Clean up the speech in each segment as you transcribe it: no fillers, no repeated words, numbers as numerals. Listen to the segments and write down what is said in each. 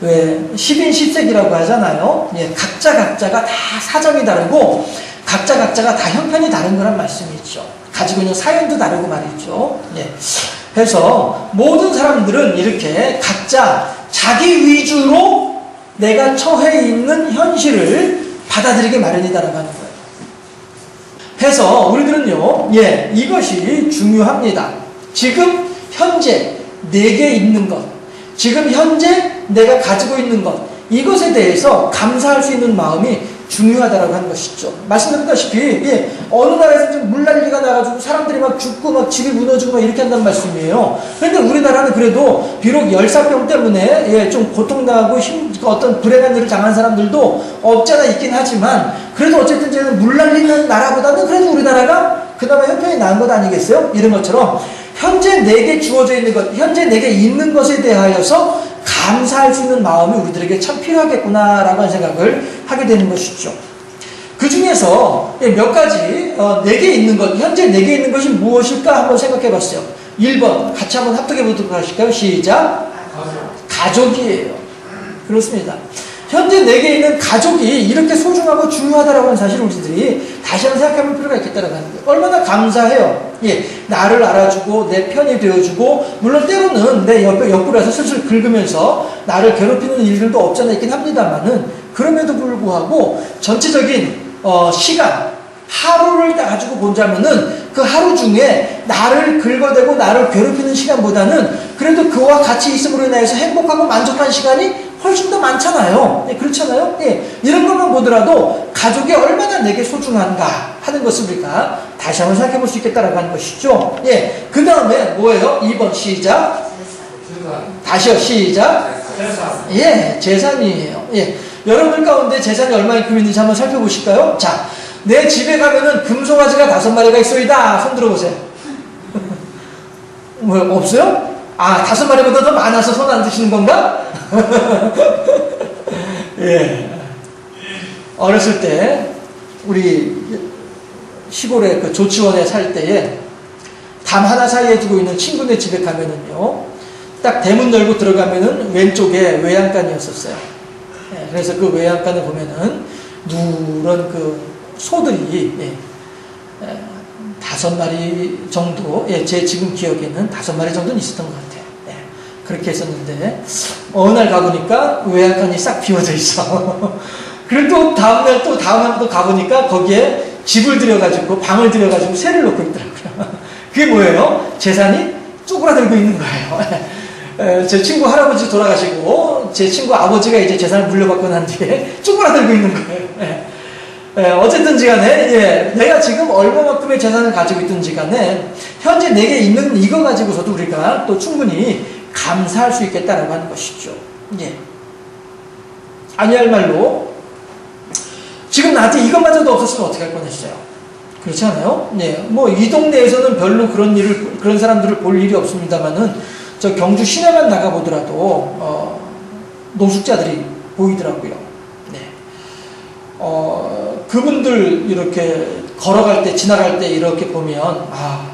왜 10인 10색이라고 하잖아요. 예, 각자가 다 사정이 다르고 각자가 다 형편이 다른 거란 말씀이죠. 가지고 있는 사연도 다르고 말이죠. 예. 그래서 모든 사람들은 이렇게 각자 자기 위주로 내가 처해 있는 현실을 받아들이게 마련이다라고 하는 거예요. 그래서 우리들은요, 예, 이것이 중요합니다. 지금 현재 내게 있는 것, 지금 현재 내가 가지고 있는 것, 이것에 대해서 감사할 수 있는 마음이 중요하다라고 하는 것이죠. 말씀드렸다시피, 예, 어느 나라에서 좀 물난리가 나가지고 사람들이 막 죽고 막 집이 무너지고 막 이렇게 한다는 말씀이에요. 그런데 우리나라는 그래도 비록 열사병 때문에 예, 좀 고통당하고 어떤 불행한 일을 당한 사람들도 없지 않아 있긴 하지만 그래도 어쨌든 저는 물난리는 나라보다는 그래도 우리나라가 그나마 형편이 나은 것 아니겠어요? 이런 것처럼 현재 내게 주어져 있는 것, 현재 내게 있는 것에 대하여서 감사할 수 있는 마음이 우리들에게 참 필요하겠구나라고 하는 생각을 하게 되는 것이죠. 그 중에서 몇 가지 내게 있는 것, 현재 내게 있는 것이 무엇일까 한번 생각해 봤어요. 1번 같이 한번 합독해 보도록 하실까요? 시작. 가족이에요. 그렇습니다. 현재 내게 있는 가족이 이렇게 소중하고 중요하다라고 하는 사실을 우리들이 다시 한번 생각해 볼 필요가 있겠다라고 하는 거예요. 얼마나 감사해요. 예, 나를 알아주고 내 편이 되어주고 물론 때로는 내 옆구리에서 슬슬 긁으면서 나를 괴롭히는 일들도 없지 않아 있긴 합니다만은 그럼에도 불구하고 전체적인 시간 하루를 가지고 본다면은 그 하루 중에 나를 긁어대고 나를 괴롭히는 시간보다는 그래도 그와 같이 있음으로 인해서 행복하고 만족한 시간이 훨씬 더 많잖아요. 네, 그렇잖아요. 네, 이런 것만 보더라도 가족이 얼마나 내게 소중한가 하는 것을 우리가 다시 한번 생각해 볼 수 있겠다라고 하는 것이죠. 예, 그 다음에 뭐예요? 2번 시작. 다시요. 시작. 예, 재산이에요. 예, 여러분들 가운데 재산이 얼마만큼 있는지 한번 살펴보실까요? 자, 내 집에 가면은 금송아지가 5마리가 있어이다. 손 들어보세요. 뭐 없어요? 아, 5마리보다 더 많아서 손 안 드시는 건가? 예. 어렸을 때 우리 시골의 그 조치원에 살 때에 담 하나 사이에 두고 있는 친구네 집에 가면은요, 딱 대문 열고 들어가면은 왼쪽에 외양간이었었어요. 예, 그래서 그 외양간을 보면은 누런 그 소들이 5마리 정도, 예, 제 지금 기억에는 5마리 정도는 있었던 것 같아요. 예, 그렇게 했었는데 어느 날 가보니까 외양간이 싹 비워져 있어. 그리고 또 다음 날 또 가보니까 거기에 집을 들여가지고 방을 들여가지고 새를 놓고 있더라고요. 그게 뭐예요? 재산이 쪼그라들고 있는 거예요. 제 친구 할아버지 돌아가시고 제 친구 아버지가 이제 재산을 물려받고 난 뒤에 쪼그라들고 있는 거예요. 어쨌든지 간에, 예, 내가 지금 얼마만큼의 재산을 가지고 있든지 간에, 현재 내게 있는 이거 가지고서도 우리가 또 충분히 감사할 수 있겠다라고 하는 것이죠. 예. 아니할 말로, 지금 나한테 이것마저도 없었으면 어떻게 할 뻔했어요? 그렇지 않아요? 예. 뭐, 이 동네에서는 별로 그런 사람들을 볼 일이 없습니다만은, 저 경주 시내만 나가보더라도, 노숙자들이 보이더라고요. 그분들 이렇게 걸어갈 때, 지나갈 때 이렇게 보면,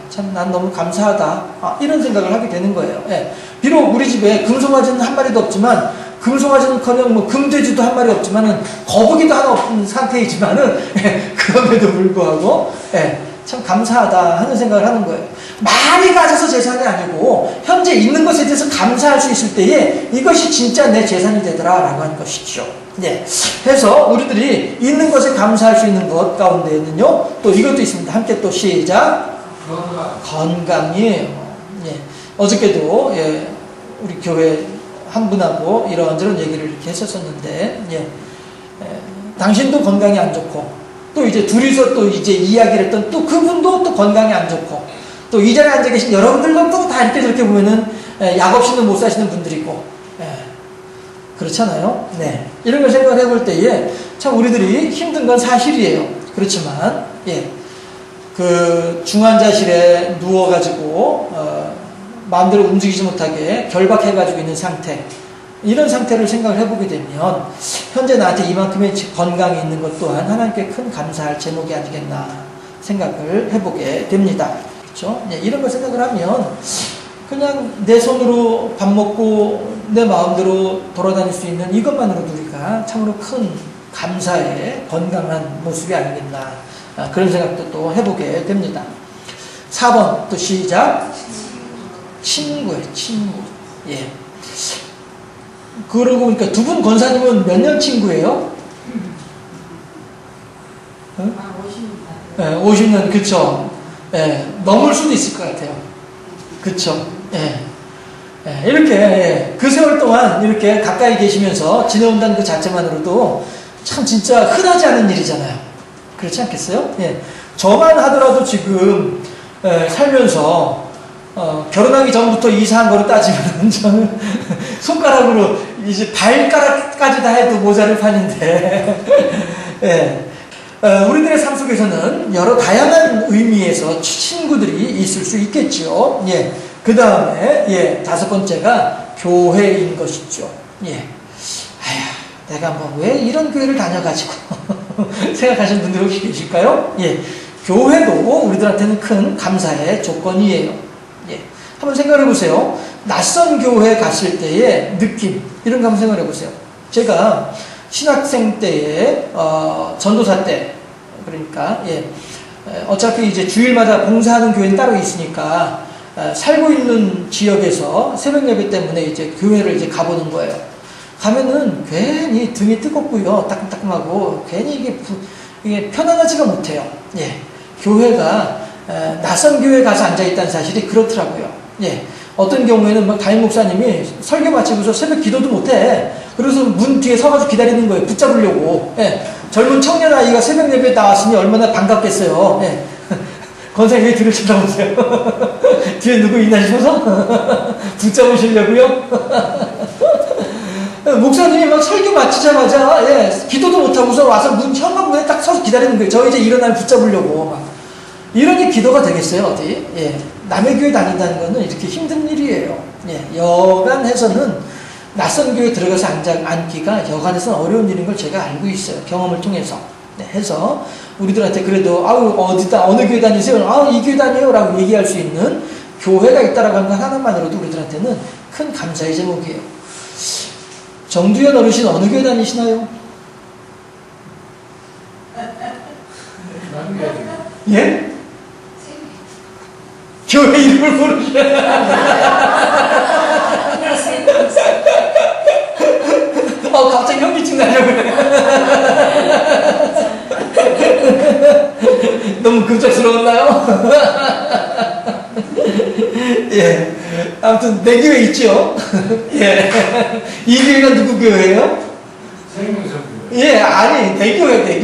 참, 난 너무 감사하다. 이런 생각을 하게 되는 거예요. 예. 비록 우리 집에 금송아지는 한 마리도 없지만, 금송아지는 커녕 뭐 금돼지도 한 마리 없지만은, 거북이도 하나 없는 상태이지만은, 예, 그럼에도 불구하고, 예, 참 감사하다 하는 생각을 하는 거예요. 많이 가져서 재산이 아니고, 현재 있는 것에 대해서 감사할 수 있을 때에, 이것이 진짜 내 재산이 되더라라고 하는 것이죠. 네. 그래서 우리들이 있는 것에 감사할 수 있는 것 가운데에는요, 또 이것도 있습니다. 함께 또 시작. 건강이에요. 예. 어저께도, 예, 우리 교회 한 분하고 이런저런 얘기를 이렇게 했었었는데, 예. 당신도 건강이 안 좋고, 또 이제 둘이서 또 이제 이야기를 했던 또 그분도 또 건강이 안 좋고, 또 이 자리에 앉아 계신 여러분들도 또 다 이렇게 저렇게 보면은, 약 없이는 못 사시는 분들이고, 그렇잖아요. 네. 이런 걸 생각해 볼 때에 참 우리들이 힘든 건 사실이에요. 그렇지만, 예. 그 중환자실에 누워가지고, 마음대로 움직이지 못하게 결박해가지고 있는 상태. 이런 상태를 생각을 해보게 되면, 현재 나한테 이만큼의 건강이 있는 것 또한 하나님께 큰 감사할 제목이 아니겠나 생각을 해보게 됩니다. 그렇죠? 네. 이런 걸 생각을 하면, 그냥 내 손으로 밥 먹고 내 마음대로 돌아다닐 수 있는 이것만으로도 우리가 참으로 큰 감사의 건강한 모습이 아니겠나, 그런 생각도 또 해보게 됩니다. 4번 또 시작. 친구예요, 친구. 예. 그러고 보니까 두 분 권사님은 몇 년 친구예요? 응? 50년. 예, 50년, 그쵸. 예, 넘을 수도 있을 것 같아요. 그쵸. 예. 예, 이렇게, 예, 그 세월 동안 이렇게 가까이 계시면서 지내온다는 그 자체만으로도 참 진짜 흔하지 않은 일이잖아요. 그렇지 않겠어요? 예. 저만 하더라도 지금, 예, 살면서, 결혼하기 전부터 이상한 거를 따지면 저는 손가락으로 이제 발가락까지 다 해도 모자를 판인데, 예. 우리들의 삶 속에서는 여러 다양한 의미에서 친구들이 있을 수 있겠죠. 예. 그 다음에, 예, 5번째가 교회인 것이죠. 예. 아휴, 내가 뭐 왜 이런 교회를 다녀가지고 생각하시는 분들 혹시 계실까요? 예. 교회도 우리들한테는 큰 감사의 조건이에요. 예. 한번 생각해 보세요. 낯선 교회 갔을 때의 느낌, 이런 거 한번 생각해 보세요. 제가 신학생 때에, 전도사 때, 그러니까, 예, 어차피 이제 주일마다 봉사하는 교회는 따로 있으니까, 살고 있는 지역에서 새벽 예배 때문에 이제 교회를 이제 가보는 거예요. 가면은 괜히 등이 뜨겁고요, 따끔따끔하고, 괜히 이게 편안하지가 못해요. 예. 교회가, 낯선 교회에 가서 앉아있다는 사실이 그렇더라고요. 예. 어떤 경우에는 막 담임 목사님이 설교 마치고서 새벽 기도도 못해. 그래서 문 뒤에 서가지고 기다리는 거예요. 붙잡으려고. 예. 젊은 청년 아이가 새벽 예배에 나왔으니 얼마나 반갑겠어요. 예. 권사님 왜 뒤를 쳐다보세요? 뒤에 누구 있나 싶어서 붙잡으시려고요? 목사님이 막 설교 마치자마자, 예, 기도도 못하고서 와서 현관문에 딱 서서 기다리는 거예요. 저 이제 일어나면 붙잡으려고. 막. 이런 게 기도가 되겠어요, 어디? 예. 남의 교회 다닌다는 거는 이렇게 힘든 일이에요. 예. 여간 해서는 낯선 교회에 들어가서 앉기가 여간에서는 어려운 일인 걸 제가 알고 있어요. 경험을 통해서. 네, 해서 우리들한테 그래도 아우 어디다 어느 교회 다니세요? 아우 이 교회 다녀요라고 얘기할 수 있는 교회가 있다라고 하는 것 하나만으로도 우리들한테는 큰 감사의 제목이에요. 정두현 어르신 어느 교회 다니시나요? 예? 교회 이름을 모르시나요? 갑자기 현기증 나려고 그래. 너무 급작스러웠나요? 예. 아무튼, 내 교회 있죠? 예. 이 교회가 누구 교회예요? 예, 아니, 내 교회.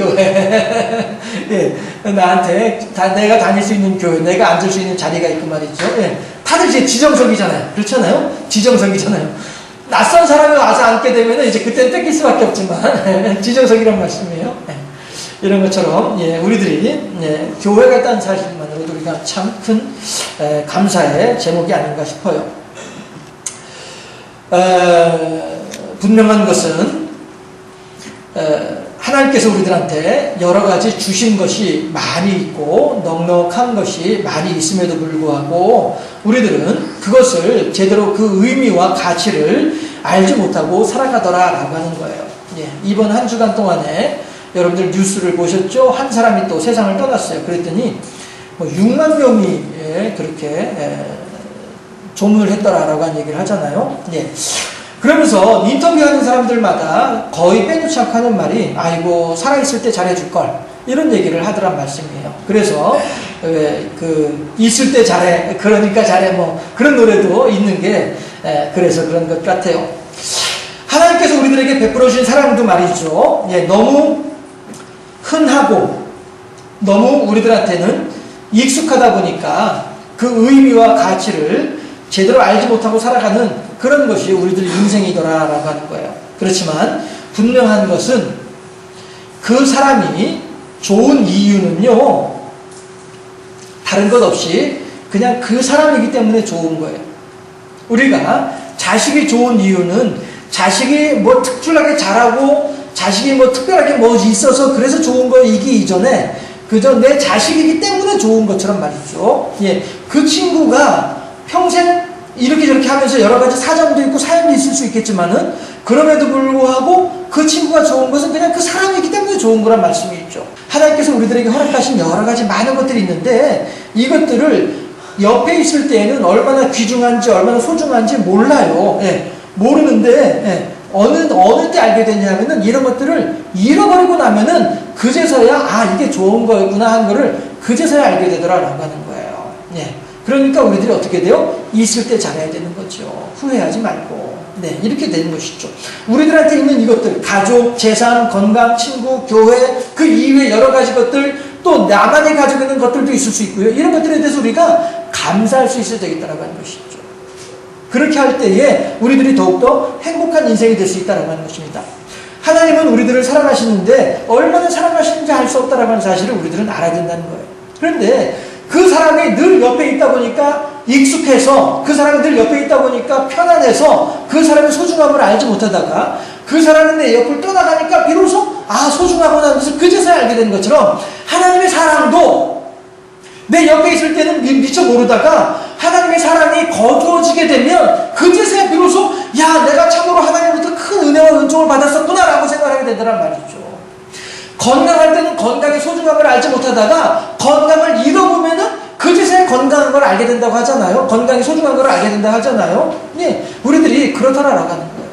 예. 나한테, 내가 다닐 수 있는 교회, 내가 앉을 수 있는 자리가 있고 말이죠. 예. 다들 이제 지정석이잖아요. 그렇잖아요? 지정석이잖아요. 낯선 사람이 와서 앉게 되면 이제 그때는 뺏길 수밖에 없지만, 지정석이란 말씀이에요. 예. 이런 것처럼, 예, 우리들이, 예, 교회가 있다는 사실만으로도 우리가 참 큰, 감사의 제목이 아닌가 싶어요. 분명한 것은, 하나님께서 우리들한테 여러 가지 주신 것이 많이 있고 넉넉한 것이 많이 있음에도 불구하고 우리들은 그것을 제대로 그 의미와 가치를 알지 못하고 살아가더라라고 하는 거예요. 예, 이번 한 주간 동안에 여러분들 뉴스를 보셨죠? 한 사람이 또 세상을 떠났어요. 그랬더니 뭐 6만 명이 그렇게 조문을 했더라라고 하는 얘기를 하잖아요. 예. 그러면서 인터뷰하는 사람들마다 거의 빼놓지 않고 하는 말이 아이고 살아있을 때 잘해줄걸 이런 얘기를 하더란 말씀이에요. 그래서 있을 때 잘해 그러니까 잘해 뭐 그런 노래도 있는 게 그래서 그런 것 같아요. 하나님께서 우리들에게 베풀어 주신 사랑도 말이죠. 예, 너무 흔하고 너무 우리들한테는 익숙하다 보니까 그 의미와 가치를 제대로 알지 못하고 살아가는 그런 것이 우리들 인생이더라라고 하는 거예요. 그렇지만 분명한 것은 그 사람이 좋은 이유는요, 다른 것 없이 그냥 그 사람이기 때문에 좋은 거예요. 우리가 자식이 좋은 이유는 자식이 뭐 특출나게 잘하고 자식이 뭐 특별하게 뭐 있어서 그래서 좋은 거이기 이전에 그저 내 자식이기 때문에 좋은 것처럼 말이죠. 예, 그 친구가 평생 이렇게 저렇게 하면서 여러 가지 사정도 있고 사연도 있을 수 있겠지만은 그럼에도 불구하고 그 친구가 좋은 것은 그냥 그 사람이기 때문에 좋은 거란 말씀이 있죠. 하나님께서 우리들에게 허락하신 여러 가지 많은 것들이 있는데 이것들을 옆에 있을 때에는 얼마나 귀중한지 얼마나 소중한지 몰라요. 예, 모르는데 어느 때 알게 되냐면은 이런 것들을 잃어버리고 나면은 그제서야 이게 좋은 거였구나 하는 거를 그제서야 알게 되더라라고 하는 거예요. 예. 그러니까 우리들이 어떻게 돼요? 있을 때 잘해야 되는 거죠. 후회하지 말고. 네, 이렇게 되는 것이죠. 우리들한테 있는 이것들, 가족, 재산, 건강, 친구, 교회, 그 이외의 여러 가지 것들, 또 나만이 가지고 있는 것들도 있을 수 있고요. 이런 것들에 대해서 우리가 감사할 수 있어야 되겠다라고 하는 것이죠. 그렇게 할 때에 우리들이 더욱더 행복한 인생이 될 수 있다라고 하는 것입니다. 하나님은 우리들을 사랑하시는데 얼마나 사랑하시는지 알 수 없다라고 하는 사실을 우리들은 알아야 된다는 거예요. 그런데 그 사람이 늘 옆에 있다 보니까 익숙해서 그 사람이 늘 옆에 있다 보니까 편안해서 그 사람의 소중함을 알지 못하다가 그 사람이 내 옆을 떠나가니까 비로소 소중하구나 하는 것을 그제서야 알게 되는 것처럼 하나님의 사랑도 내 옆에 있을 때는 미처 모르다가 하나님의 사랑이 거두어지게 되면 그제서야 비로소 내가 참으로 하나님으로부터 큰 은혜와 은총을 받았었구나 라고 생각하게 되더란 말이죠. 건강할 때는 건강의 소중함을 알지 못하다가 건강을 잃어보면은 그제서야 건강한 걸 알게 된다고 하잖아요. 건강이 소중한 걸 알게 된다고 하잖아요. 네, 우리들이 그렇더라라고 하는 거예요.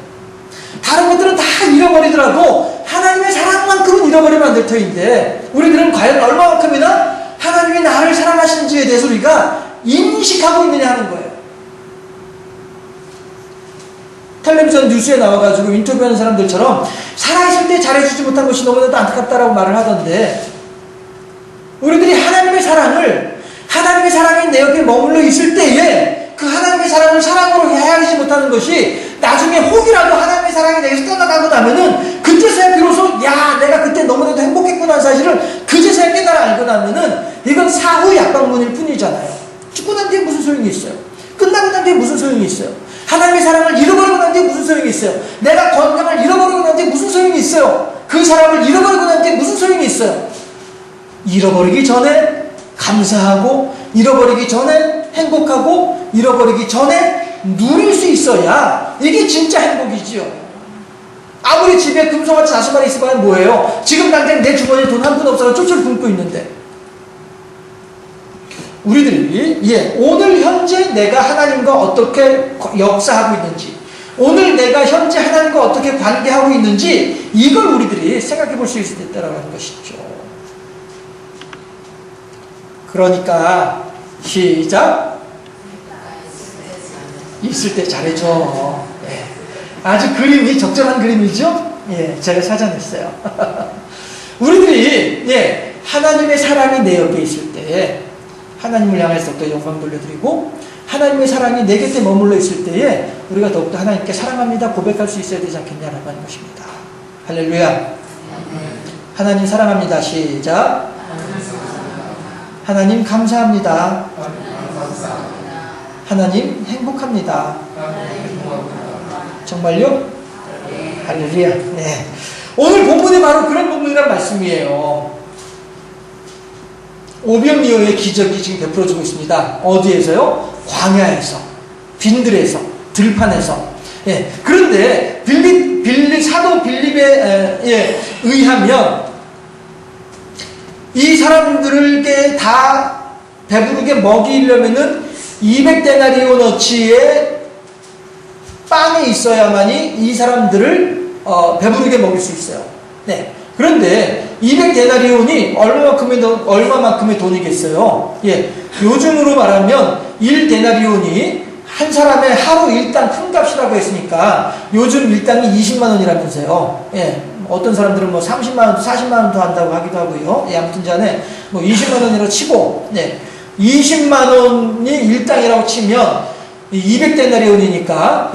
다른 것들은 다 잃어버리더라도 하나님의 사랑만큼은 잃어버리면 안 될 터인데 우리들은 과연 얼마만큼이나 하나님이 나를 사랑하시는지에 대해서 우리가 인식하고 있느냐 하는 거예요. 텔레비전 뉴스에 나와가지고 인터뷰하는 사람들처럼 살아있을 때 잘해주지 못한 것이 너무나도 안타깝다라고 말을 하던데 우리들이 하나님의 사랑이 내 옆에 머물러 있을 때에 그 하나님의 사랑을 사랑으로 헤아리지 못하는 것이 나중에 혹이라도 하나님의 사랑이 내게서 떠나가고 나면은 그제서야 비로소 내가 그때 너무나도 행복했구나 하는 사실을 그제서야 깨달아 알고 나면은 이건 사후 약방문일 뿐이잖아요. 죽고 난 뒤에 무슨 소용이 있어요? 끝나고 난 뒤에 무슨 소용이 있어요? 하나님의 사랑을 잃어버리고 난 뒤에 무슨 소용이 있어요? 내가 건강을 잃어버리고 난 뒤에 무슨 소용이 있어요? 그 사람을 잃어버리고 난 뒤에 무슨 소용이 있어요? 잃어버리기 전에 감사하고 잃어버리기 전에 행복하고 잃어버리기 전에 누릴 수 있어야 이게 진짜 행복이지요. 아무리 집에 금송아지 5마리 있을 바엔 뭐예요? 지금 당장 내 주머니에 돈 한 푼 없어서 쫄쫄 굶고 있는데 우리들이 오늘 현재 내가 하나님과 어떻게 역사하고 있는지 오늘 내가 현재 하나님과 어떻게 관계하고 있는지 이걸 우리들이 생각해 볼 수 있다라고 하는 것이죠. 그러니까 시작. 있을 때 잘해줘. 아주 그림이 적절한 그림이죠. 제가 찾아냈어요. 우리들이 하나님의 사랑이 내 옆에 있을 때 하나님을 향해서 또 영광 돌려드리고 하나님의 사랑이 내 곁에 머물러 있을 때에 우리가 더욱더 하나님께 사랑합니다 고백할 수 있어야 되지 않겠냐라고 하는 것입니다. 할렐루야. 하나님 사랑합니다. 시작. 하나님 감사합니다. 하나님 행복합니다. 정말요? 할렐루야. 네. 오늘 본문이 바로 그런 본문이란 말씀이에요. 오병이어의 기적이 지금 베풀어지고 있습니다. 어디에서요? 광야에서, 빈들에서, 들판에서. 그런데 사도 빌립에 의하면 이 사람들에게 다 배부르게 먹이려면은 200데나리온어치의 빵이 있어야만이 이 사람들을 배부르게 먹일 수 있어요. 그런데 200데나리온이 얼마만큼의 돈이겠어요? 요즘으로 말하면 1데나리온이 한 사람의 하루 일당 큰값이라고 했으니까 요즘 일당이 20만원이라면서요. 어떤 사람들은 30만원, 40만원도 한다고 하기도 하고요. 아무튼 전에 20만원이라고 치고 20만원이 일당이라고 치면 200데나리온이니까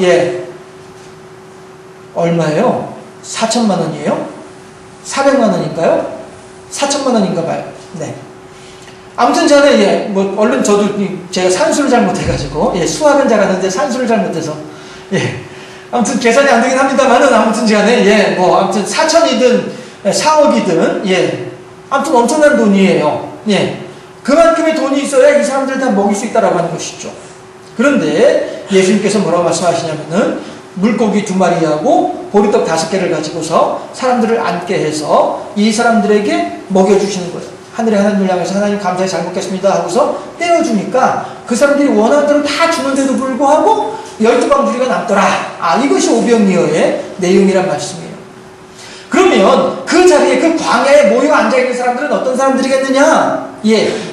얼마예요? 4천만원이에요? 400만원인가요? 4천만원인가 봐요. 아무튼 전에 얼른 저도 제가 산수를 잘못해가지고 수학은 잘하는데 산수를 잘못해서 아무튼 계산이 안 되긴 합니다만은 아무튼 간에 아무튼 4천이든 4억이든 아무튼 엄청난 돈이에요. 그만큼의 돈이 있어야 이 사람들 다 먹일 수 있다라고 하는 것이죠. 그런데 예수님께서 뭐라고 말씀하시냐면은 물고기 2마리하고 보리떡 5개를 가지고서 사람들을 앉게 해서 이 사람들에게 먹여주시는 거예요. 하늘의 하나님을 향해서 하나님 감사히 잘 먹겠습니다 하고서 떼어주니까 그 사람들이 원하는 대로 다 주는데도 불구하고 12방주리가 남더라. 이것이 오병이어의 내용이란 말씀이에요. 그러면 그 자리에 그 광야에 모여 앉아있는 사람들은 어떤 사람들이겠느냐?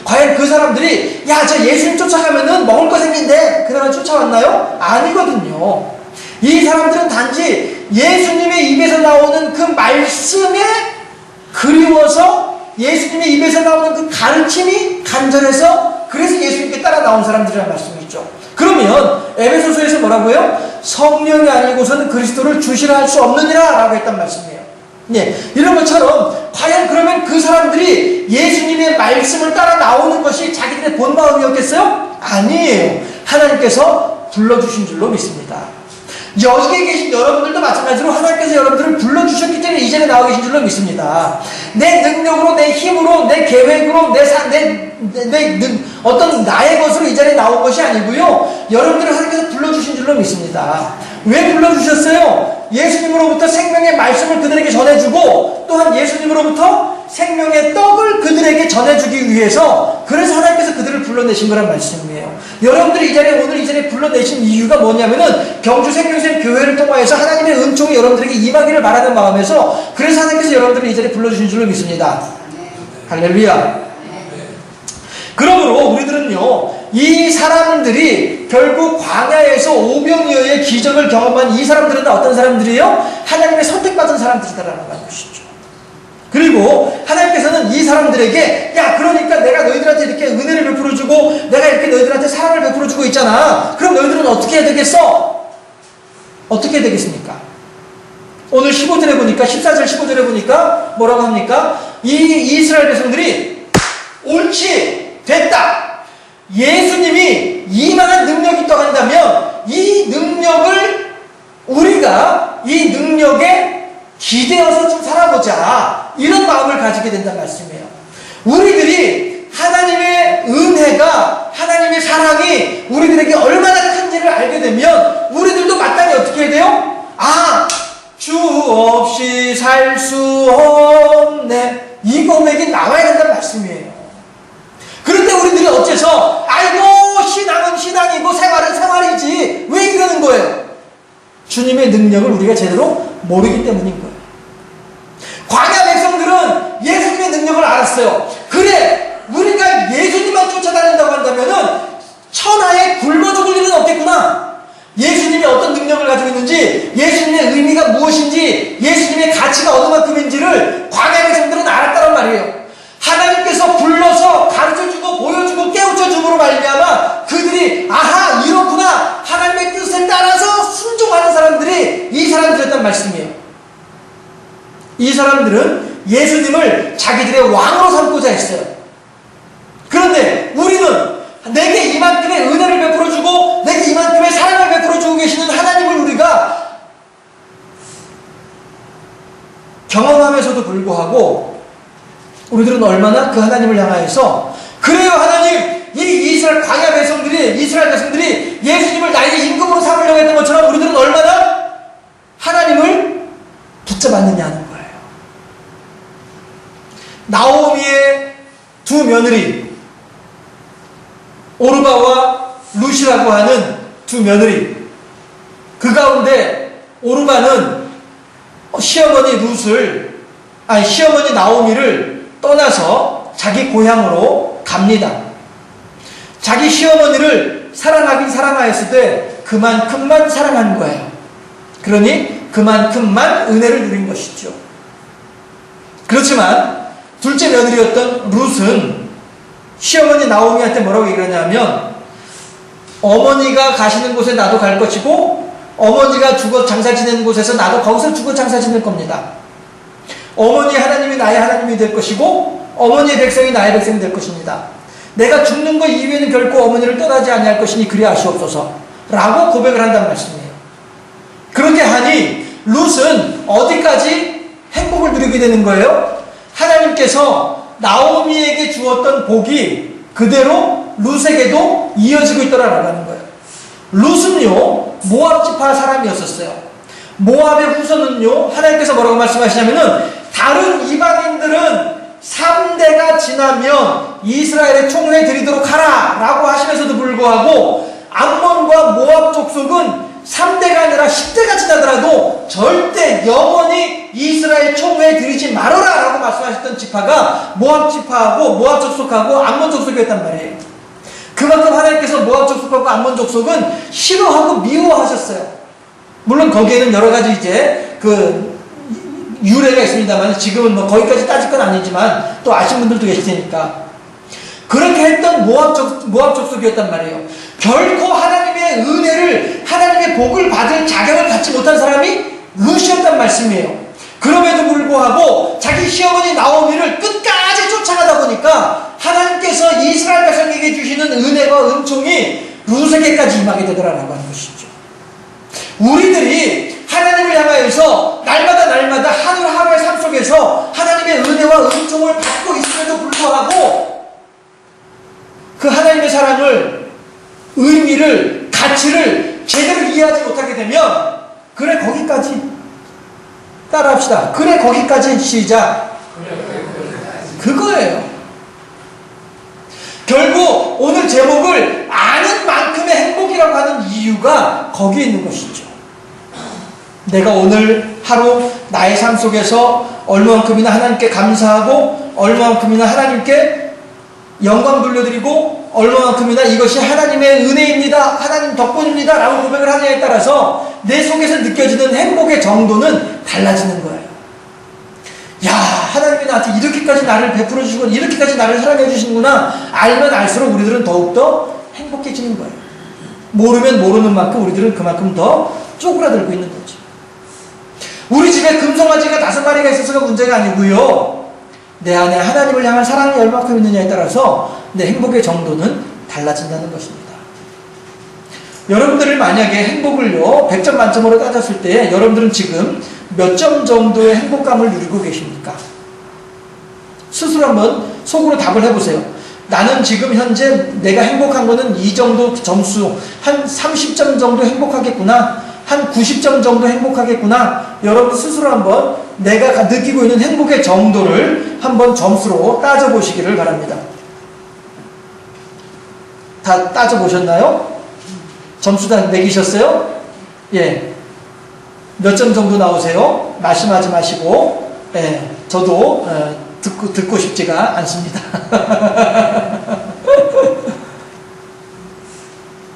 과연 그 사람들이 저 예수님 쫓아가면은 먹을 거 생긴데 그러면 쫓아왔나요? 아니거든요. 이 사람들은 단지 예수님의 입에서 나오는 그 말씀에 그리워서 예수님의 입에서 나오는 그 가르침이 간절해서 그래서 예수님께 따라 나온 사람들이라는 말씀이죠. 그러면 에베소서에서 뭐라고요? 성령이 아니고서는 그리스도를 주시라 할 수 없느니라 라고 했단 말씀이에요. 이런 것처럼 과연 그러면 그 사람들이 예수님의 말씀을 따라 나오는 것이 자기들의 본 마음이었겠어요? 아니에요. 하나님께서 불러주신 줄로 믿습니다. 여기에 계신 여러분들도 마찬가지로 하나님께서 여러분들을 불러주셨기 때문에 이 자리에 나와 계신 줄로 믿습니다. 내 능력으로, 내 힘으로, 내 계획으로, 어떤 나의 것으로 이 자리에 나온 것이 아니고요. 여러분들을 하나님께서 불러주신 줄로 믿습니다. 왜 불러주셨어요? 예수님으로부터 생명의 말씀을 그들에게 전해주고 또한 예수님으로부터 생명의 떡을 그들에게 전해주기 위해서 그래서 하나님께서 그들을 불러내신 거란 말씀이에요. 여러분들이 오늘 이 자리에 불러내신 이유가 뭐냐면은 경주 생명샘 교회를 통하여서 하나님의 은총이 여러분들에게 임하기를 바라는 마음에서 그래서 하나님께서 여러분들을 이 자리에 불러주신 줄로 믿습니다. 할렐루야. 그러므로 우리들은요, 이 사람들이 결국 광야에서 오병이어의 기적을 경험한 이 사람들은 어떤 사람들이에요? 하나님의 선택받은 사람들이다라는 것이죠. 그리고 하나님께서는 이 사람들에게 그러니까 내가 너희들한테 이렇게 은혜를 베풀어주고 내가 이렇게 너희들한테 사랑을 베풀어주고 있잖아. 그럼 너희들은 어떻게 해야 되겠어? 어떻게 해야 되겠습니까? 오늘 15절에 보니까 14절 15절에 보니까 뭐라고 합니까? 이 이스라엘 백성들이 옳지 됐다. 예수님이 이만한 능력이 있다고 한다면 이 능력을 우리가 이 능력에 기대어서 좀 살아보자. 이런 마음을 가지게 된다는 말씀이에요. 우리들이 하나님의 은혜가 하나님의 사랑이 우리들에게 얼마나 큰지를 알게 되면 우리들도 마땅히 어떻게 해야 돼요? 주 없이 살 수 없네. 이 고백이 나와야 된다는 말씀이에요. 그런데 우리들이 어째서 신앙은 신앙이고 생활은 생활이지 왜 이러는 거예요? 주님의 능력을 우리가 제대로 모르기 때문인 거예요. 광야 백성들은 예수님의 능력을 알았어요. 그래 우리가 예수님만 쫓아다닌다고 한다면은 천하에 굶어 죽을 일은 없겠구나. 예수님이 어떤 능력을 가지고 있는지, 예수님의 의미가 무엇인지, 예수님의 가치가 어느 만큼인지를 광야 백성들은 알았다는 말이에요. 하나님께서 불러서 가르쳐주고 보여주고 깨우쳐줌으로 말미암아 그들이 이렇구나 하나님의 뜻에 따라서 순종하는 사람들이 이 사람들이었단 말씀이에요. 이 사람들은 예수님을 자기들의 왕으로 삼고자 했어요. 그런데 우리는 내게 이만큼의 은혜를 베풀어주고 내게 이만큼의 사랑을 베풀어주고 계시는 하나님을 우리가 경험하면서도 불구하고 우리들은 얼마나 그 하나님을 향하여서 그래요 하나님 이 이스라엘 광야 백성들이 이스라엘 백성들이 예수님을 나에게 임금으로 삼으려고 했던 것처럼 우리들은 얼마나 하나님을 붙잡았느냐는 거예요. 나오미의 두 며느리 오르바와 룻이라고 하는 두 며느리, 그 가운데 오르바는 시어머니 나오미를 떠나서 자기 고향으로 갑니다. 자기 시어머니를 사랑하긴 사랑하였을 때 그만큼만 사랑한 거예요. 그러니 그만큼만 은혜를 누린 것이죠. 그렇지만 둘째 며느리였던 룻은 시어머니 나오미한테 뭐라고 얘기하냐면 어머니가 가시는 곳에 나도 갈 것이고 어머니가 죽어 장사 지내는 곳에서 나도 거기서 죽어 장사 지낼 겁니다. 어머니 하나님이 나의 하나님이 될 것이고 어머니의 백성이 나의 백성이 될 것입니다. 내가 죽는 것 이후에는 결코 어머니를 떠나지 아니할 것이니 그리 아시옵소서 라고 고백을 한다는 말씀이에요. 그렇게 하니 룻은 어디까지 행복을 누리게 되는 거예요? 하나님께서 나오미에게 주었던 복이 그대로 룻에게도 이어지고 있더라라는 거예요. 룻은요 모압 지파 사람이었었어요. 모압의 후손은요 하나님께서 뭐라고 말씀하시냐면은 다른 이방인들은 3대가 지나면 이스라엘의 총회에 드리도록 하라 라고 하시면서도 불구하고 암몬과 모압 족속은 3대가 아니라 10대가 지나더라도 절대 영원히 이스라엘 총회에 드리지 말아라 라고 말씀하셨던 지파가 모압 지파하고 모압 족속하고 암몬 족속이었단 말이에요. 그만큼 하나님께서 모압 족속하고 암몬 족속은 싫어하고 미워하셨어요. 물론 거기에는 여러 가지 이제 유래가 있습니다만 지금은 뭐 거기까지 따질 건 아니지만 또 아시는 분들도 계실 테니까 그렇게 했던 모압 족속이었단 말이에요. 결코 하나님의 은혜를 하나님의 복을 받을 자격을 갖지 못한 사람이 룻이었단 말씀이에요. 그럼에도 불구하고 자기 시어머니 나오미를 끝까지 쫓아가다 보니까 하나님께서 이스라엘 백성에게 주시는 은혜와 은총이 룻에게까지 임하게 되더라라고 하는 것이죠. 우리들이 하나님을 향하여서 날마다 하루하루의 삶 속에서 하나님의 은혜와 은총을 받고 있음에도 불구하고 그 하나님의 사랑을, 의미를, 가치를 제대로 이해하지 못하게 되면 그래 거기까지 따라합시다. 그래 거기까지 시작. 그거예요. 결국 오늘 제목을 아는 만큼의 행복이라고 하는 이유가 거기에 있는 것이죠. 내가 오늘 하루 나의 삶 속에서 얼마만큼이나 하나님께 감사하고 얼마만큼이나 하나님께 영광 돌려드리고 얼마만큼이나 이것이 하나님의 은혜입니다, 하나님 덕분입니다 라고 고백을 하느냐에 따라서 내 속에서 느껴지는 행복의 정도는 달라지는 거예요. 야, 하나님이 나한테 이렇게까지 나를 베풀어 주시고 이렇게까지 나를 사랑해 주시는구나 알면 알수록 우리들은 더욱더 행복해지는 거예요. 모르면 모르는 만큼 우리들은 그만큼 더 쪼그라들고 있는 거죠. 우리 집에 금송아지가 5마리가 있어서가 문제가 아니고요, 내 안에 하나님을 향한 사랑이 얼마큼 있느냐에 따라서 내 행복의 정도는 달라진다는 것입니다. 여러분들을 만약에 행복을요 100점 만점으로 따졌을 때 여러분들은 지금 몇 점 정도의 행복감을 누리고 계십니까? 스스로 한번 속으로 답을 해보세요. 나는 지금 현재 내가 행복한 거는 이 정도 점수, 한 30점 정도 행복하겠구나, 한 90점 정도 행복하겠구나. 여러분 스스로 한번 내가 느끼고 있는 행복의 정도를 한번 점수로 따져보시기를 바랍니다. 다 따져보셨나요? 점수 다 매기셨어요? 예. 몇 점 정도 나오세요? 말씀하지 마시고, 예. 저도 듣고 싶지가 않습니다.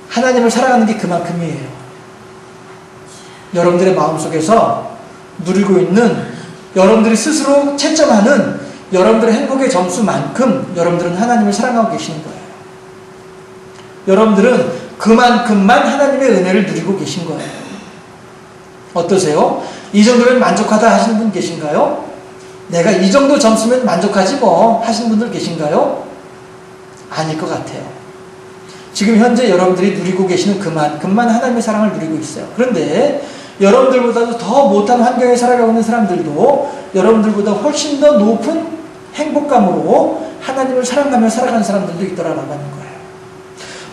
하나님을 사랑하는 게 그만큼이에요. 여러분들의 마음속에서 누리고 있는, 여러분들이 스스로 채점하는 여러분들의 행복의 점수만큼 여러분들은 하나님을 사랑하고 계시는 거예요. 여러분들은 그만큼만 하나님의 은혜를 누리고 계신 거예요. 어떠세요? 이 정도면 만족하다 하시는 분 계신가요? 내가 이 정도 점수면 만족하지 뭐 하시는 분들 계신가요? 아닐 것 같아요. 지금 현재 여러분들이 누리고 계시는 그만큼만 하나님의 사랑을 누리고 있어요. 그런데 여러분들보다도 더 못한 환경에 살아가고 있는 사람들도 여러분들보다 훨씬 더 높은 행복감으로 하나님을 사랑하며 살아가는 사람들도 있더라라고 하는 거예요.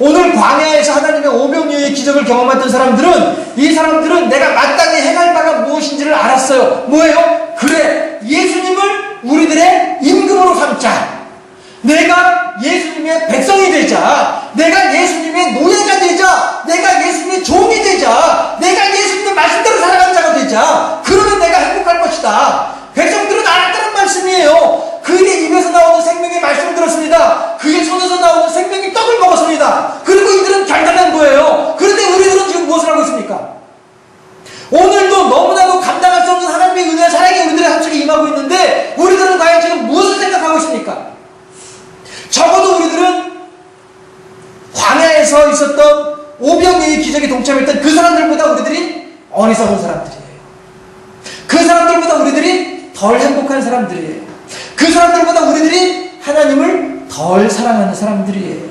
오늘 광야에서 하나님의 오병이어의 기적을 경험했던 사람들은, 이 사람들은 내가 마땅히 행할 바가 무엇인지를 알았어요. 뭐예요? 그래, 예수님을 우리들의 임금으로 삼자. 내가 예수님의 백성이 되자. 내가 예수님의 노예가 되자. 내가 예수님의 종이 되자. 내가 예수님의 말씀대로 살아가는 자가 되자. 그러면 내가 행복할 것이다. 백성들은 알았다는 말씀이에요. 그의 입에서 나오는 생명의 말씀을 들었습니다. 그의 손에서 나오는 생명의 떡을 먹었습니다. 그리고 이들은 결단한 거예요. 그런데 우리들은 지금 무엇을 하고 있습니까? 오늘도 너무나도 감당할 수 없는 하나님의 은혜와 사랑이 우리들의 한쪽에 임하고 있는데 우리들은 과연 지금 무엇을 생각하고 있습니까? 적어도 우리들은 광야에서 있었던 오병이어의 기적에 동참했던 그 사람들보다 우리들이 어리석은 사람들이에요. 그 사람들보다 우리들이 덜 행복한 사람들이에요. 그 사람들보다 우리들이 하나님을 덜 사랑하는 사람들이에요.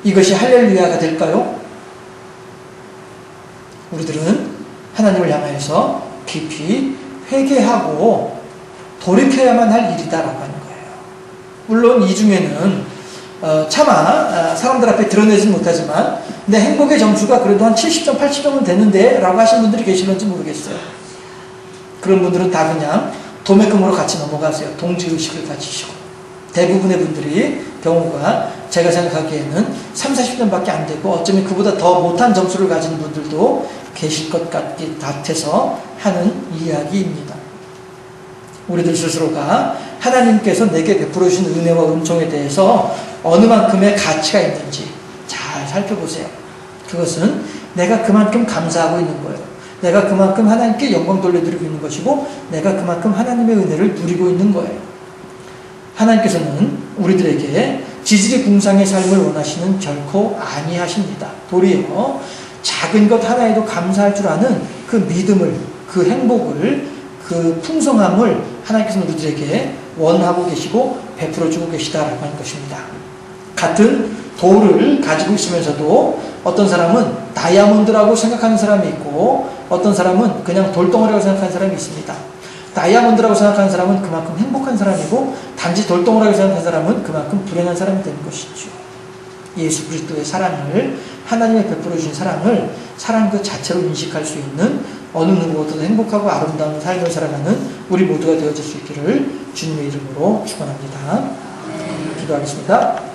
이것이 할렐루야가 될까요? 우리들은 하나님을 향하여서 깊이 회개하고 돌이켜야만 할 일이다라고 하는 거예요. 물론 이 중에는 차마 사람들 앞에 드러내지 못하지만 내 행복의 점수가 그래도 한 70점, 80점은 되는데 라고 하신 분들이 계실런지 모르겠어요. 그런 분들은 다 그냥 도매금으로 같이 넘어가세요. 동지의식을 가지시고. 대부분의 분들이 경우가 제가 생각하기에는 3, 40점밖에 안 되고 어쩌면 그보다 더 못한 점수를 가진 분들도 계실 것 같아서 하는 이야기입니다. 우리들 스스로가 하나님께서 내게 베풀어 주신 은혜와 은총에 대해서 어느 만큼의 가치가 있는지 잘 살펴보세요. 그것은 내가 그만큼 감사하고 있는 거예요. 내가 그만큼 하나님께 영광 돌려드리고 있는 것이고 내가 그만큼 하나님의 은혜를 누리고 있는 거예요. 하나님께서는 우리들에게 지질이 궁상의 삶을 원하시는 결코 아니하십니다. 도리어 작은 것 하나에도 감사할 줄 아는 그 믿음을, 그 행복을, 그 풍성함을 하나님께서는 우리들에게 원하고 계시고 베풀어주고 계시다라고 하는 것입니다. 같은 돌을 가지고 있으면서도 어떤 사람은 다이아몬드라고 생각하는 사람이 있고 어떤 사람은 그냥 돌덩어리라고 생각하는 사람이 있습니다. 다이아몬드라고 생각하는 사람은 그만큼 행복한 사람이고 단지 돌덩어리라고 생각하는 사람은 그만큼 불행한 사람이 되는 것이죠. 예수 그리스도의 사랑을, 하나님의 베풀어 주신 사랑을 사랑 그 자체로 인식할 수 있는 어느 누구보다도 행복하고 아름다운 삶을 살아가는 우리 모두가 되어질 수 있기를 주님의 이름으로 축원합니다. 기도하겠습니다.